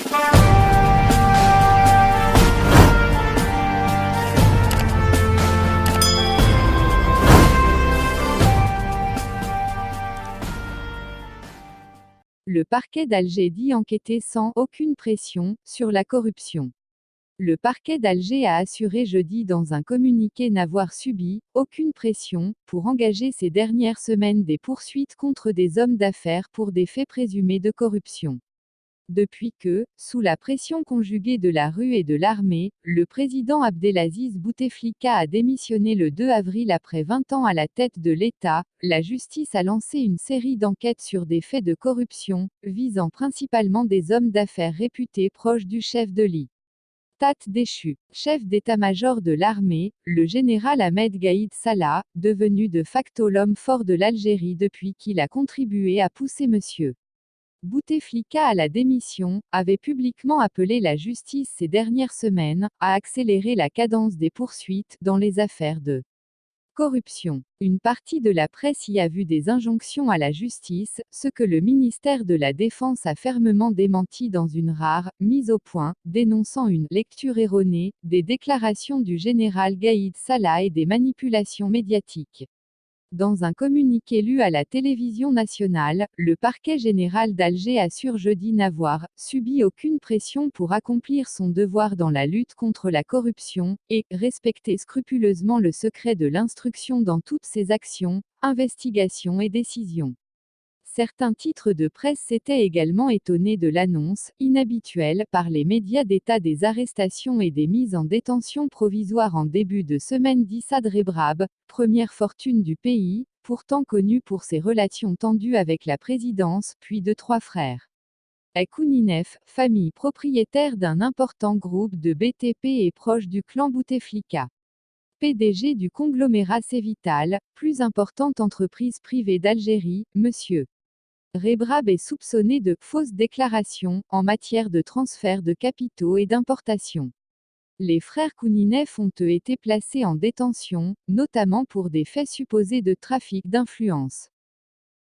Le parquet d'Alger dit enquêter sans aucune pression sur la corruption. Le parquet d'Alger a assuré jeudi dans un communiqué n'avoir subi aucune pression pour engager ces dernières semaines des poursuites contre des hommes d'affaires pour des faits présumés de corruption. Depuis que, sous la pression conjuguée de la rue et de l'armée, le président Abdelaziz Bouteflika a démissionné le 2 avril après 20 ans à la tête de l'État, la justice a lancé une série d'enquêtes sur des faits de corruption, visant principalement des hommes d'affaires réputés proches du chef de l'I. Tate Déchu, chef d'état-major de l'armée, le général Ahmed Gaïd Salah, devenu de facto l'homme fort de l'Algérie depuis qu'il a contribué à pousser M. Bouteflika à la démission, avait publiquement appelé la justice ces dernières semaines à accélérer la cadence des poursuites dans les affaires de corruption. Une partie de la presse y a vu des injonctions à la justice, ce que le ministère de la Défense a fermement démenti dans une rare mise au point, dénonçant une lecture erronée des déclarations du général Gaïd Salah et des manipulations médiatiques. Dans un communiqué lu à la télévision nationale, le parquet général d'Alger assure jeudi n'avoir subi aucune pression pour accomplir son devoir dans la lutte contre la corruption, et respecter scrupuleusement le secret de l'instruction dans toutes ses actions, investigations et décisions. Certains titres de presse s'étaient également étonnés de l'annonce, inhabituelle par les médias d'État des arrestations et des mises en détention provisoires en début de semaine d'Issad Rebrab, première fortune du pays, pourtant connu pour ses relations tendues avec la présidence, puis de trois frères. Kouninef, famille propriétaire d'un important groupe de BTP et proche du clan Bouteflika. PDG du conglomérat Cévital, plus importante entreprise privée d'Algérie, Monsieur Rebrab est soupçonné de fausses déclarations en matière de transfert de capitaux et d'importation. Les frères Kouninef ont été placés en détention, notamment pour des faits supposés de trafic d'influence.